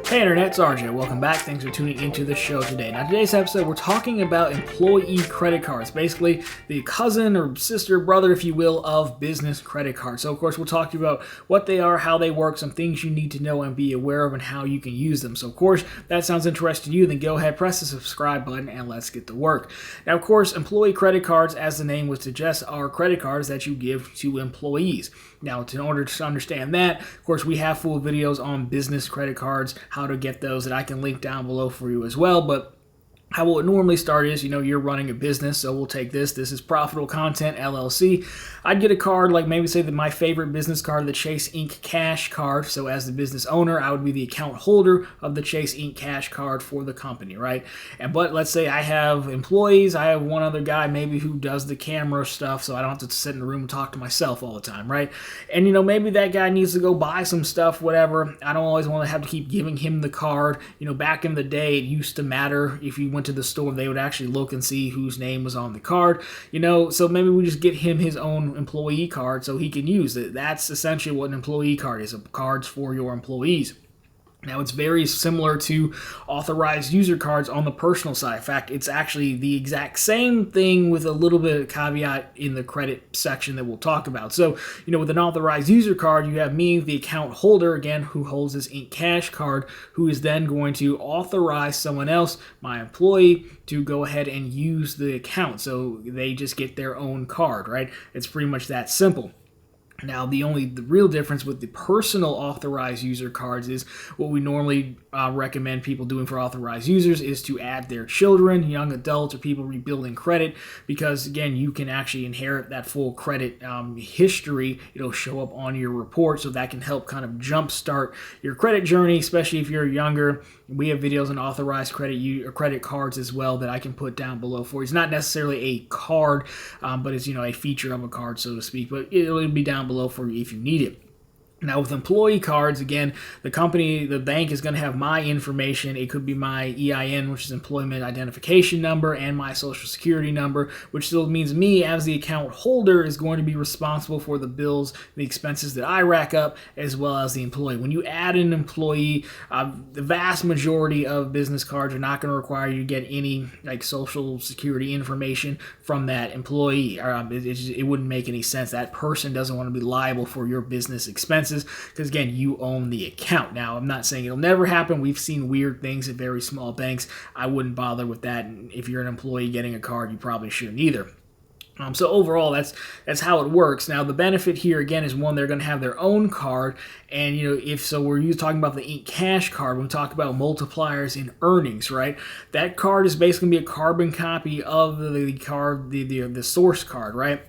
Hey Internet, it's RJ. Welcome back. Thanks for tuning into the show today. Now, today's episode, we're talking about employee credit cards. Basically, the cousin or sister, brother, if you will, of business credit cards. So, of course, we'll talk to you about what they are, how they work, some things you need to know and be aware of, and how you can use them. So, of course, if that sounds interesting to you, then go ahead, press the subscribe button, and let's get to work. Now, of course, employee credit cards, as the name would suggest, are credit cards that you give to employees. Now, in order to understand that, of course, we have full videos on business credit cards, how to get those that I can link down below for you as well. But how it normally start is, you're running a business, so we'll take this. This is Profitable Content LLC. I'd get a card, like maybe say that my favorite business card, the Chase Ink Cash card. So as the business owner, I would be the account holder of the Chase Ink Cash card for the company, right? But let's say I have employees. I have one other guy maybe who does the camera stuff, so I don't have to sit in the room and talk to myself all the time, right? And maybe that guy needs to go buy some stuff, whatever. I don't always want to have to keep giving him the card. Back in the day, it used to matter if you went to the store, they would actually look and see whose name was on the card, so maybe we just get him his own employee card so he can use it. That's essentially what an employee card is, cards for your employees. Now, it's very similar to authorized user cards on the personal side. In fact, it's actually the exact same thing with a little bit of caveat in the credit section that we'll talk about. So, with an authorized user card, you have me, the account holder, again, who holds this Ink Cash card, who is then going to authorize someone else, my employee, to go ahead and use the account. So they just get their own card, right? It's pretty much that simple. Now, the real difference with the personal authorized user cards is what we normally recommend people doing for authorized users is to add their children, young adults, or people rebuilding credit, because, again, you can actually inherit that full credit history. It'll show up on your report, so that can help kind of jumpstart your credit journey, especially if you're younger. We have videos on authorized credit cards as well that I can put down below for you. It's not necessarily a card, but it's a feature of a card, so to speak. But it'll be down below for you if you need it. Now, with employee cards, again, the bank is going to have my information. It could be my EIN, which is Employment Identification Number, and my Social Security number, which still means me, as the account holder, is going to be responsible for the bills, the expenses that I rack up, as well as the employee. When you add an employee, the vast majority of business cards are not going to require you to get any Social Security information from that employee. It wouldn't make any sense. That person doesn't want to be liable for your business expenses, because, again, you own the account. Now, I'm not saying it'll never happen. We've seen weird things at very small banks. I wouldn't bother with that. And if you're an employee getting a card, you probably shouldn't either. So overall, that's how it works. Now, the benefit here, again, is one, they're going to have their own card. And, we're talking about the Ink Cash card, when we talk about multipliers in earnings, right? That card is basically going to be a carbon copy of the card, the source card, right?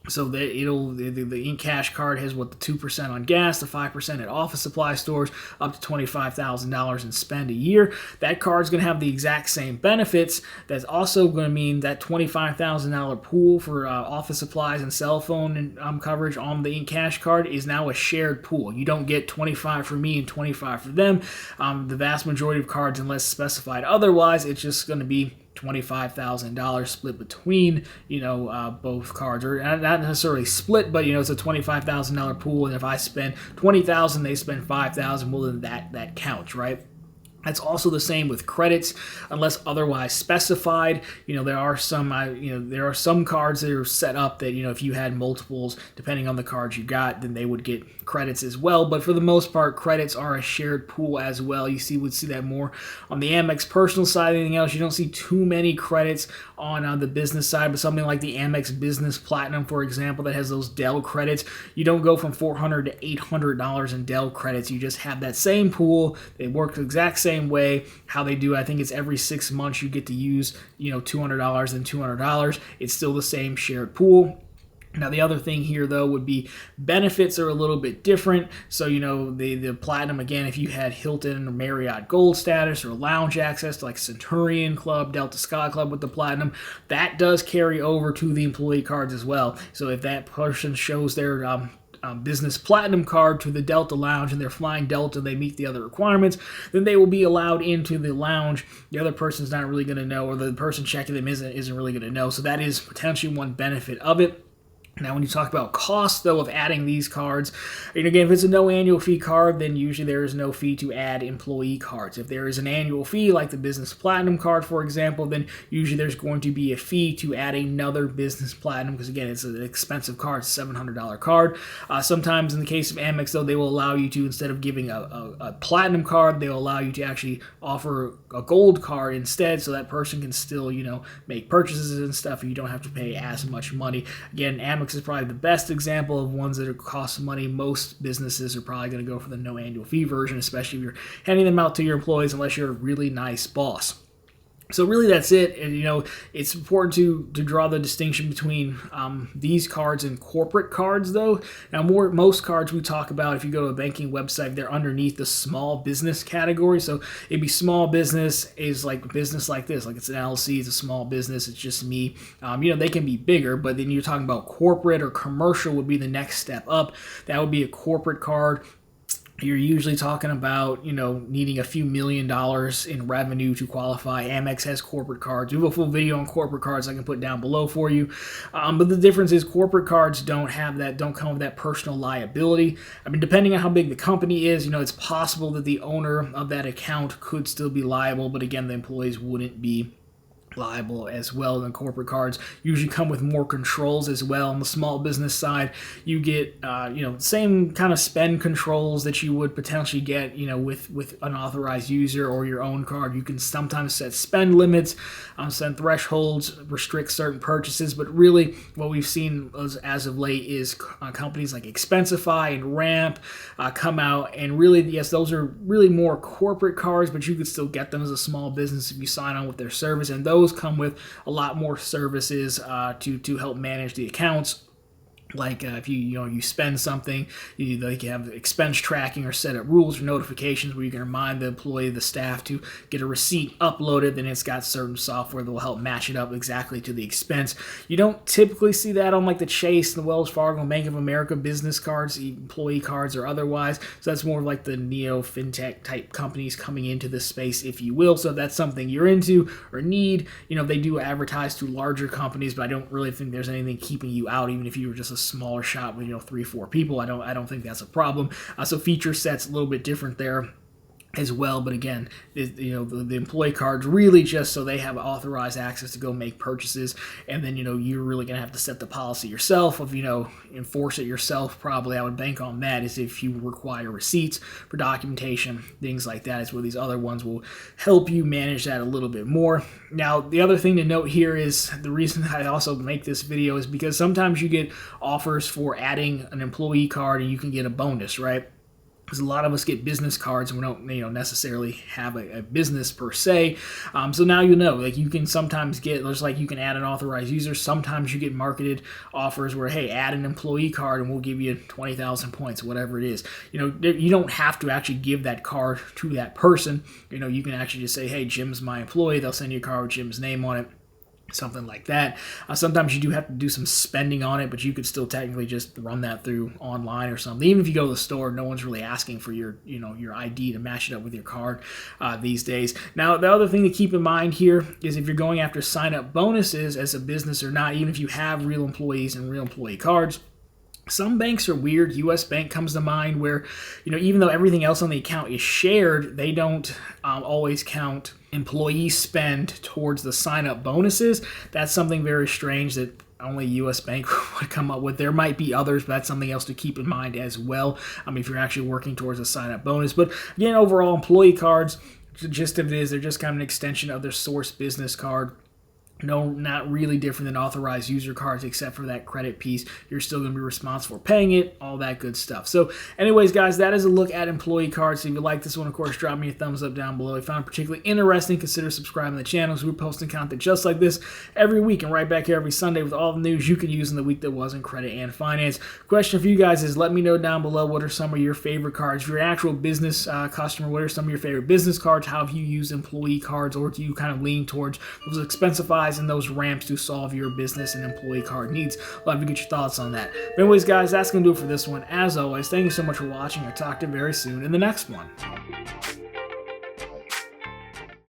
So the Ink Cash card has the 2% on gas, the 5% at office supply stores, up to $25,000 in spend a year. That card's going to have the exact same benefits. That's also going to mean that $25,000 pool for office supplies and cell phone coverage on the Ink Cash card is now a shared pool. You don't get 25 for me and 25 for them. The vast majority of cards, unless specified otherwise, it's just going to be $25,000 split between both cards, or not necessarily split, but it's a $25,000 pool, and if I spend $20,000, they spend $5,000. Well, then that counts, right? That's also the same with credits, unless otherwise specified. There are some cards that are set up that, if you had multiples, depending on the cards you got, then they would get credits as well. But for the most part, credits are a shared pool as well. You would see that more on the Amex personal side. Anything else, you don't see too many credits on the business side. But something like the Amex Business Platinum, for example, that has those Dell credits, you don't go from $400 to $800 in Dell credits. You just have that same pool. They work the exact same way. How they do, I think it's every 6 months you get to use $200 and $200. It's still the same shared pool. Now, the other thing here, though, would be benefits are a little bit different. So, the Platinum, again, if you had Hilton or Marriott Gold status or lounge access to Centurion Club, Delta Sky Club with the Platinum, that does carry over to the employee cards as well. So if that person shows their business platinum card to the Delta Lounge and they're flying Delta, they meet the other requirements, then they will be allowed into the lounge. The other person's not really going to know, or the person checking them isn't really going to know. So that is potentially one benefit of it. Now, when you talk about cost, though, of adding these cards, and again, if it's a no annual fee card, then usually there is no fee to add employee cards. If there is an annual fee, like the Business Platinum card, for example, then usually there's going to be a fee to add another Business Platinum, because again, it's an expensive card, it's a $700 card. Sometimes in the case of Amex, though, they will allow you to, instead of giving a Platinum card, they'll allow you to actually offer a Gold card instead, so that person can still, make purchases and stuff, and you don't have to pay as much money. Again, Amex is probably the best example of ones that cost money. Most businesses are probably going to go for the no annual fee version, especially if you're handing them out to your employees, unless you're a really nice boss. So really that's it. And, it's important to draw the distinction between these cards and corporate cards, though. Now, most cards we talk about, if you go to a banking website, they're underneath the small business category. So it'd be small business is like business like this, like it's an LLC, it's a small business, it's just me. They can be bigger, but then you're talking about corporate or commercial would be the next step up. That would be a corporate card. You're usually talking about, needing a few $1 million in revenue to qualify. Amex has corporate cards. We have a full video on corporate cards I can put down below for you. But the difference is corporate cards don't come with that personal liability. I mean, depending on how big the company is, it's possible that the owner of that account could still be liable, but again, the employees wouldn't be liable as well. And corporate cards usually come with more controls as well. On the small business side, you get same kind of spend controls that you would potentially get with an authorized user or your own card. You can sometimes set spend limits, set thresholds, restrict certain purchases, but really what we've seen as of late is companies like Expensify and Ramp come out, and really, yes, those are really more corporate cards, but you could still get them as a small business if you sign on with their service, and those come with a lot more services to help manage the accounts. Like if you spend something, you have expense tracking or set up rules or notifications where you can remind the employee, the staff to get a receipt uploaded. Then it's got certain software that will help match it up exactly to the expense. You don't typically see that on like the Chase, the Wells Fargo, Bank of America business cards, employee cards, or otherwise. So that's more like the neo fintech type companies coming into this space, if you will. So if that's something you're into or need, they do advertise to larger companies, but I don't really think there's anything keeping you out, even if you were just a smaller shop with 3-4 people. I don't think that's a problem. So feature set's a little bit different there as well, but again, the employee cards really just so they have authorized access to go make purchases, and then you're really gonna have to set the policy yourself of enforce it yourself. Probably I would bank on that, is if you require receipts for documentation, things like that, is where these other ones will help you manage that a little bit more. Now, the other thing to note here is the reason I also make this video is because sometimes you get offers for adding an employee card and you can get a bonus, right? Because a lot of us get business cards and we don't necessarily have a business per se. So now you can sometimes get, just like you can add an authorized user, sometimes you get marketed offers where, hey, add an employee card and we'll give you 20,000 points, whatever it is. You don't have to actually give that card to that person. You can actually just say, hey, Jim's my employee. They'll send you a card with Jim's name on it. Something like that. Sometimes you do have to do some spending on it, but you could still technically just run that through online or something. Even if you go to the store, no one's really asking for your ID to match it up with your card these days. Now, the other thing to keep in mind here is if you're going after sign-up bonuses as a business or not, even if you have real employees and real employee cards, some banks are weird. US Bank comes to mind where, even though everything else on the account is shared, they don't always count employee spend towards the sign-up bonuses. That's something very strange that only US Bank would come up with. There might be others, but that's something else to keep in mind as well. If you're actually working towards a sign-up bonus. But again, overall, employee cards, the gist of it is they're just kind of an extension of their source business card. No, not really different than authorized user cards, except for that credit piece. You're still going to be responsible for paying it, all that good stuff. So anyways, guys, that is a look at employee cards. So if you like this one, of course, drop me a thumbs up down below. If you found it particularly interesting, consider subscribing to the channel, so we're posting content just like this every week and right back here every Sunday with all the news you can use in the week that was in credit and finance. Question for you guys is, let me know down below, what are some of your favorite cards? If you're an actual business customer, what are some of your favorite business cards? How have you used employee cards, or do you kind of lean towards those Expensify and those Ramps to solve your business and employee card needs? Love to get your thoughts on that. But anyways, guys, that's going to do it for this one. As always, thank you so much for watching. I'll talk to you very soon in the next one.